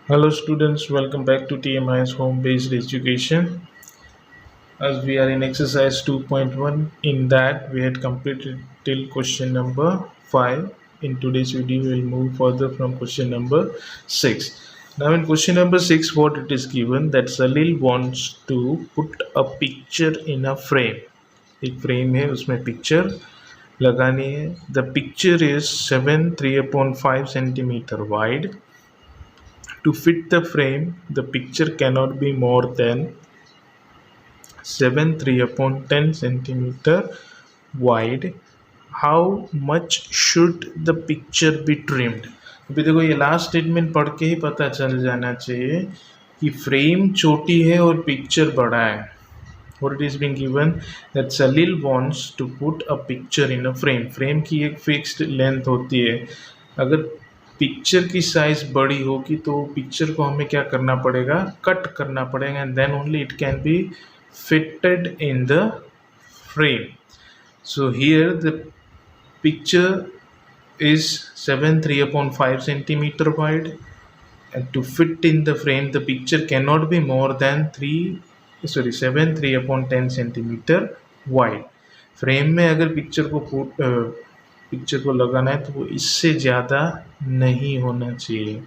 Hello students, welcome back to TMI's home-based education. As we are in exercise 2.1, in that we had completed till question number 5. In today's video, we will move further from question number 6. Now in question number 6, what it is given that Salil wants to put a picture in a frame. एक frame है उसमें picture लगानी है. The picture is 7 3/5 centimeter wide. To fit the frame, the picture cannot be more than 7 3/10 centimeter wide. How much should the picture be trimmed? अभी देखो ये last statement पढ़ के ही पता चल जाना चाहिए कि फ्रेम छोटी है और पिक्चर बड़ा है. What it is being given that Salil wants to put a picture in a frame. Frame की एक फिक्स्ड लेंथ होती है. अगर पिक्चर की साइज बड़ी होगी तो पिक्चर को हमें क्या करना पड़ेगा, कट करना पड़ेगा, and then only it can be fitted in the frame. So here the picture is 7 3/5 centimeter wide, and to fit in the frame the picture cannot be more than 7 3/10 centimeter wide. Frame में अगर picture को लगाना है तो वो इससे ज़्यादा नहीं होना चाहिए.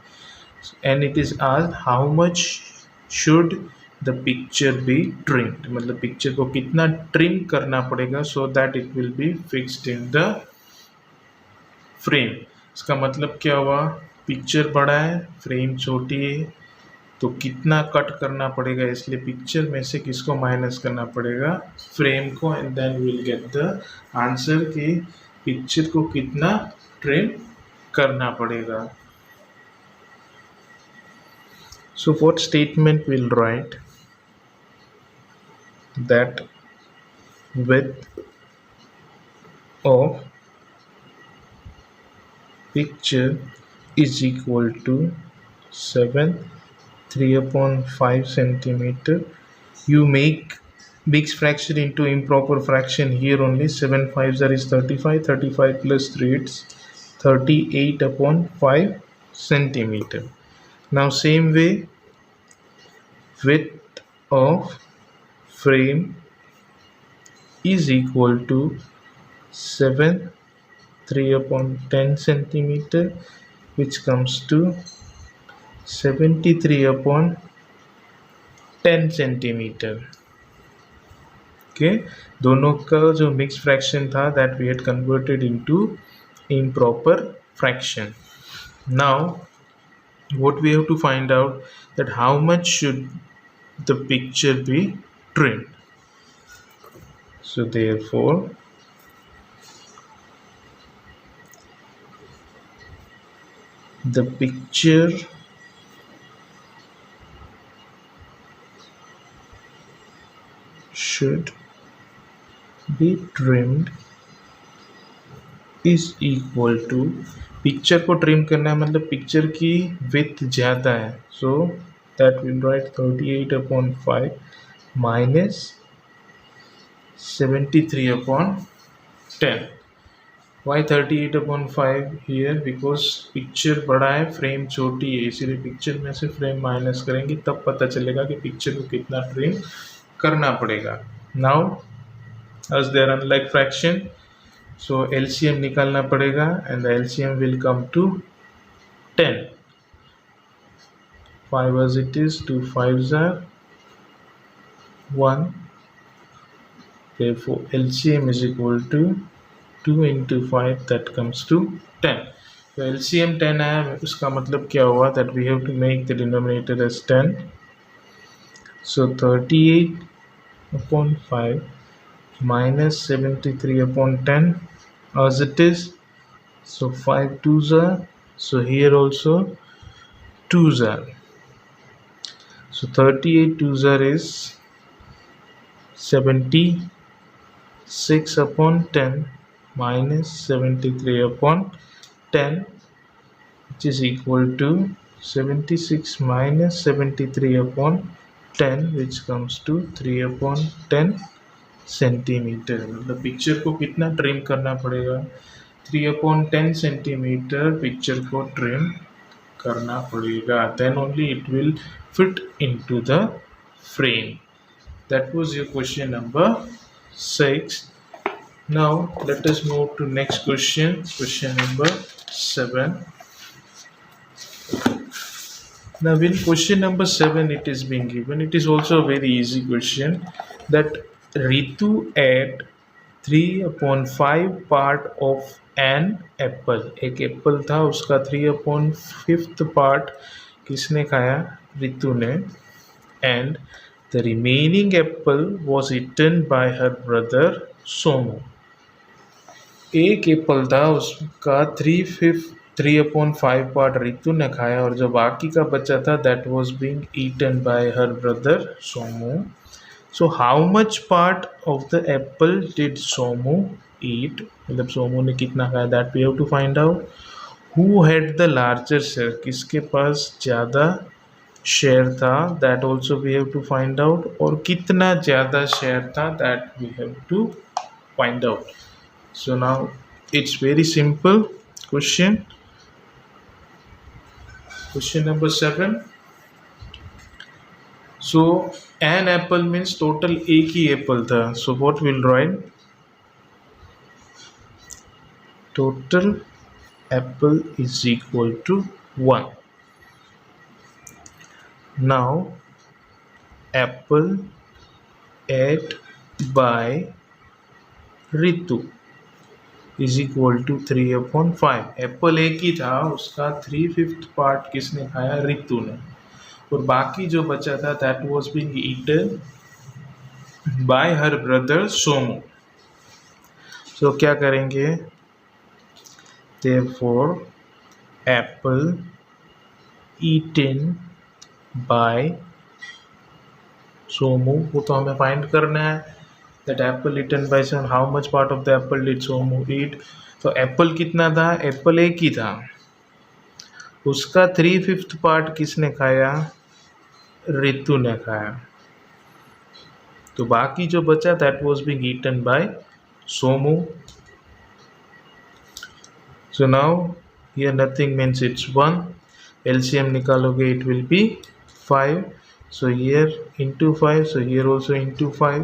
And it is asked how much should the picture be trimmed, मतलब पिक्चर को कितना ट्रिम करना पड़ेगा so that it will be fixed in the frame. इसका मतलब क्या हुआ, पिक्चर बड़ा है, फ्रेम छोटी है, तो कितना कट करना पड़ेगा, इसलिए पिक्चर में से किसको माइनस करना पड़ेगा, फ्रेम को, and then will get the answer कि पिक्चर को कितना ट्रिम करना पड़ेगा. So what statement will write that width of picture is equal to 7 3/5 centimeter. You make mix fraction into improper fraction here only. 7 5s are is 35, 35 plus 3 it's 38/5 centimeter. Now same way, width of frame is equal to 7 3/10 centimeter, which comes to 73/10 centimeter. Okay, दोनों का जो mix fraction था that we had converted into improper fraction. Now what we have to find out that how much should the picture be trimmed. So therefore the picture should be trimmed is equal to, picture को trim करना है मतलब picture की width ज़्यादा है, so that will write 38/5 minus 73/10. Why 38/5 here? Because picture बड़ा है, frame छोटी है, इसीलिए पिक्चर में से फ्रेम माइनस करेंगे तब पता चलेगा कि पिक्चर को कितना ट्रिम करना पड़ेगा. Now as they are unlike fraction, so LCM निकालना पड़ेगा and the LCM will come to 10. 5 as it is, 2 5s are 1, therefore LCM is equal to 2 into 5, that comes to 10. So LCM 10 है, उसका मतलब क्या हुआ that we have to make the denominator as 10. So 38/5 minus 73/10 as it is, so 5 2s are, so here also 2s are, so 38 2s are is 76/10 minus 73/10, which is equal to 76 minus 73/10, which comes to 3/10 centimetre. मतलब picture को कितना trim करना पड़ेगा, 3/10 centimetre picture को trim करना पड़ेगा, then only it will fit into the frame. That was your question number 6. Now let us move to next question, question number 7. Now in question number 7 it is being given, it is also a very easy question, that Ritu ate 3/5 part of an apple. एक Apple था, उसका 3/5 part किसने खाया? रितु ने. And the remaining apple was eaten by her brother Somu. एक Apple था, उसका 3/5 part Ritu ने खाया और जो बाकी का बचा था that was being eaten by her brother Somu. So how much part of the apple did Somu eat? मतलब सोमू ने कितना खाया, that we have to find out. Who had the larger share? किसके पास ज़्यादा शेयर था, that also we have to find out. और कितना ज़्यादा शेयर था, that we have to find out. So now it's very simple question. Question number 7. So an apple means total एक ही apple था. So what we'll write? Total apple is equal to 1. Now apple ate by Ritu is equal to 3/5. Apple एक ही था, उसका 3/5 part किसने खाया? रितु ने. और बाकी जो बचा था that was being eaten by her brother Somu. So क्या करेंगे? Therefore apple eaten by Somu, वो तो हमें फाइंड करना है. That apple eaten by son, how much part of the apple did Somu eat? तो एप्पल कितना था? एप्पल एक ही था, उसका 3/5 पार्ट किसने खाया? रितु ने खाया. तो बाकी जो बचा that was being eaten by Somu. So now here nothing means it's 1. LCM निकालोगे it will be 5. So here into 5, so here also into 5.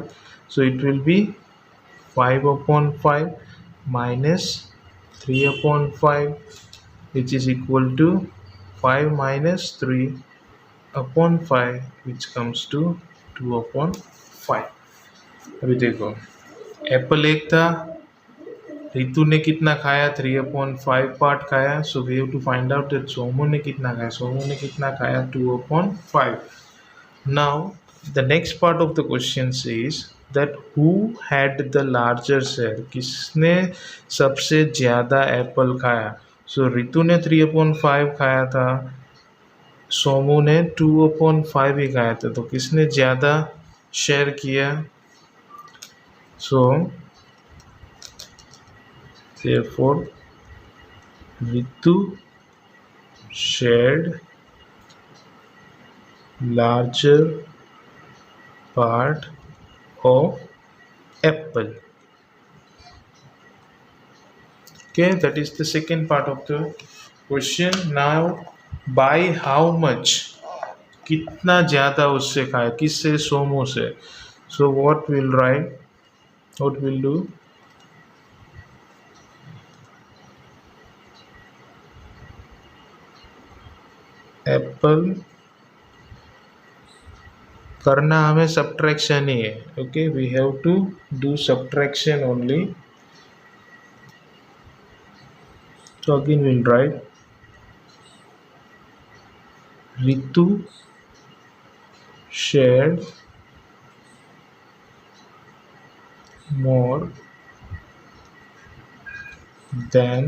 So it will be 5/5 minus 3/5, which is equal to 5 minus 3/5, which comes to 2/5. अभी देखो, Apple एक था, रितु ने कितना खाया? 3/5 part खाया. So we have to find out that Somu ने कितना खाया. सोमू ने कितना खाया? 2/5. Now the next part of the question says that who had the larger share? किसने सबसे ज़्यादा एप्पल खाया? सो रितु ने 3/5 खाया था, सोमू ने 2/5 ही खाया था. तो किसने ज़्यादा शेयर किया? सो therefore Ritu shared larger part of apple. Okay, that is the second part of the question. Now by how much? कितना ज़्यादा उससे खाया? किससे? सोमू से. So what we'll write? What we'll do? Apple करना हमें सब्ट्रैक्शन ही है. Okay, we have to do subtraction only. So again we'll write Ritu shared more than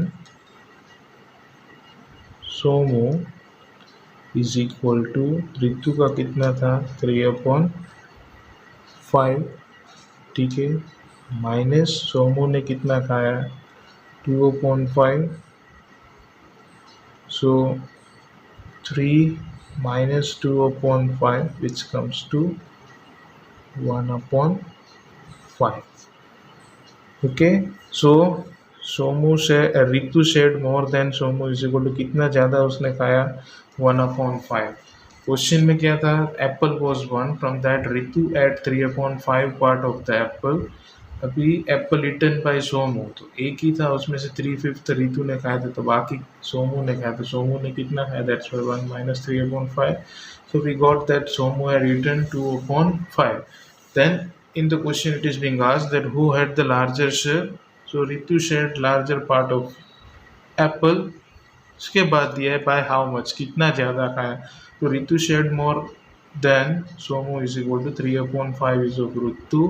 Somu is equal to, Ritu का कितना था? 3/5. ठीक है, माइनस सोमू ने कितना खाया? 2/5. सो 3 minus 2/5, which comes to 1/5. Okay, so Somu से Ritu shed more than Somu is equal to कितना ज़्यादा उसने खाया 1/5। क्वेश्चन में क्या था, apple was 1 from that Ritu ate 3/5 part of the apple. अभी एप्पल इटन बाय सोमू, तो एक ही था उसमें से 3/5 रितु ने खाया था, तो बाकी सोमू ने खाया, तो सोमू ने कितना खाया, that's why 1 minus 3/5। So we got that Somu had eaten 2/5. Then in the question it is being asked that who had the larger share. So Ritu shared larger part of apple. उसके बाद दिया है by how much, कितना ज़्यादा खाया, तो Ritu shared more than Somu is equal to 3/5 is of Ritu.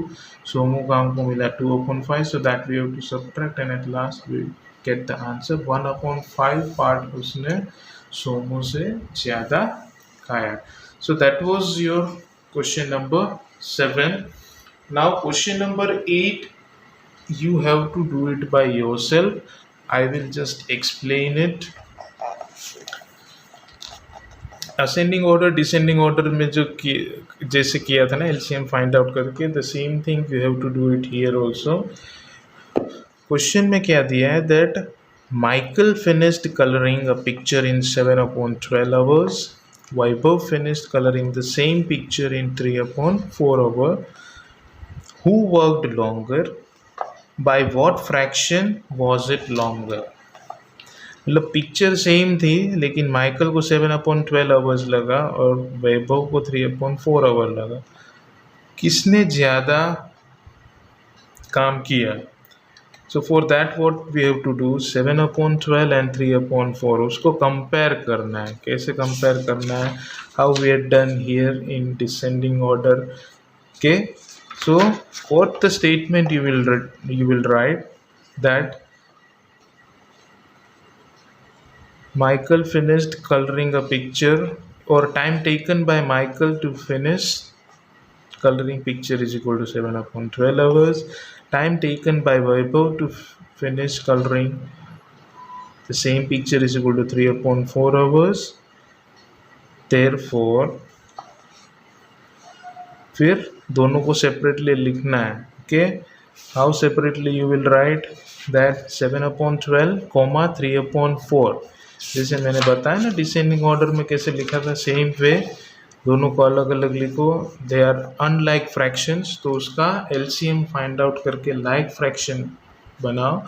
Somu का हमको मिला 2/5, so that we have to subtract and at last we get the answer 1/5 part उसने Somu से ज़्यादा खाया. So that was your question number 7. Now question number 8, you have to do it by yourself. I will just explain it. Ascending order descending order में जो जैसे किया था ना एलसीएम फाइंड आउट करके, the same thing you have to do it here also. Question में क्या दिया है, that Michael finished colouring a picture in 7/12 hours. Vaibhav finished coloring the same picture in 3/4 hours. Who worked longer? By what fraction was it longer? मतलब picture same थी लेकिन Michael को 7/12 hours लगा और वैभव को 3/4 hours लगा. किसने ज़्यादा काम किया? So for that what we have to do, 7/12 and 3/4 उसको कंपेयर करना है. कैसे कंपेयर करना है? How we have done here in descending order. Okay, so what the statement you will write that Michael finished coloring a picture, or time taken by Michael to finish coloring picture is equal to 7/12 hours. Time taken by Vaibhav to finish coloring the same picture is equal to 3/4 hours. Therefore, फिर दोनों को separately लिखना है. Okay, how separately you will right that 7/12, 3/4. जैसे मैंने बताया ना descending order में कैसे लिखा था, सेम वे दोनों को अलग अलग लिखो. दे आर अनलाइक फ्रैक्शंस, तो उसका एलसीएम फाइंड आउट करके लाइक फ्रैक्शन बनाओ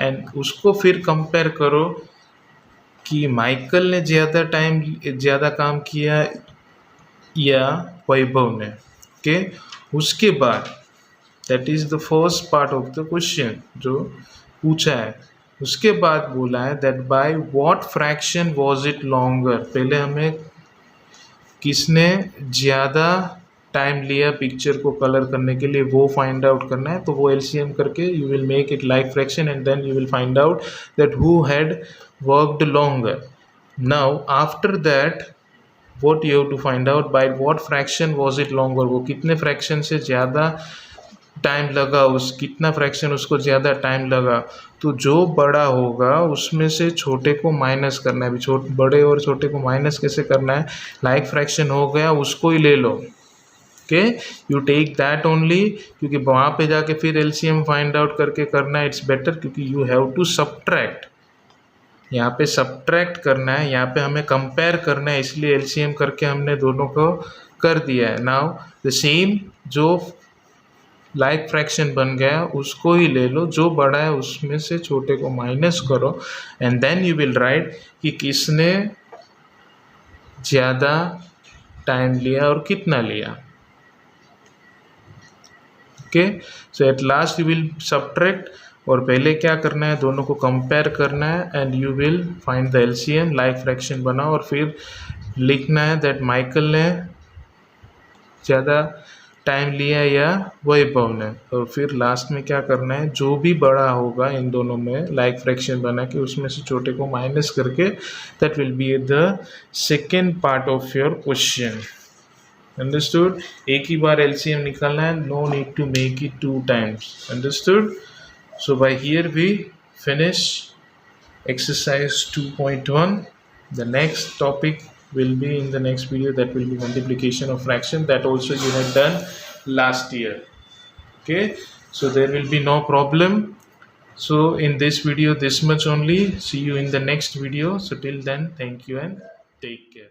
एंड उसको फिर कंपेयर करो कि माइकल ने ज़्यादा काम किया या वैभव ने. ओके, उसके बाद that is the first part of the question जो पूछा है. उसके बाद बोला है that by what fraction was it longer. पहले हमें किसने ज़्यादा टाइम लिया पिक्चर को कलर करने के लिए वो फाइंड आउट करना है. तो वो एलसीएम करके you will make it like fraction and then you will find out that who had worked longer. Now after that what you have to find out by what fraction was it longer. वो कितने fraction से ज़्यादा time लगा, कितना fraction उसको ज़्यादा time लगा. तो जो बड़ा होगा उसमें से छोटे को माइनस करना है. अभी बड़े और छोटे को माइनस कैसे करना है, लाइक फ्रैक्शन हो गया उसको ही ले लो. Okay, you take that only, क्योंकि वहाँ पे जाके फिर एलसीएम फाइंड आउट करके करना है, इट्स बेटर, क्योंकि यू हैव टू सब्ट्रैक्ट. यहाँ पे सब्ट्रैक्ट करना है, यहाँ पे हमें कंपेयर करना है, इसलिए एलसीएम करके हमने दोनों को कर दिया है. नाउ द सेम जो लाइक फ्रैक्शन बन गया उसको ही ले लो, जो बड़ा है उसमें से छोटे को माइनस करो and then you will write कि किसने ज़्यादा टाइम लिया और कितना लिया. Okay, so at last you will subtract, और पहले क्या करना है, दोनों को कंपेयर करना है and you will find the LCM, like fraction बनाओ और फिर लिखना है दैट माइकल ने ज़्यादा टाइम लिया या वैभव ने. और फिर लास्ट में क्या करना है, जो भी बड़ा होगा इन दोनों में लाइक फ्रैक्शन बना के उसमें से छोटे को माइनस करके, that will be the second part of your question. Understood? एक ही बार एलसीएम निकालना है, no need to make it 2 times. Understood? So by here we finish exercise 2.1. The next topic will be in the next video, that will be multiplication of fraction, that also you had done last year. Okay, so there will be no problem. So in this video, this much only. See you in the next video. So till then, thank you and take care.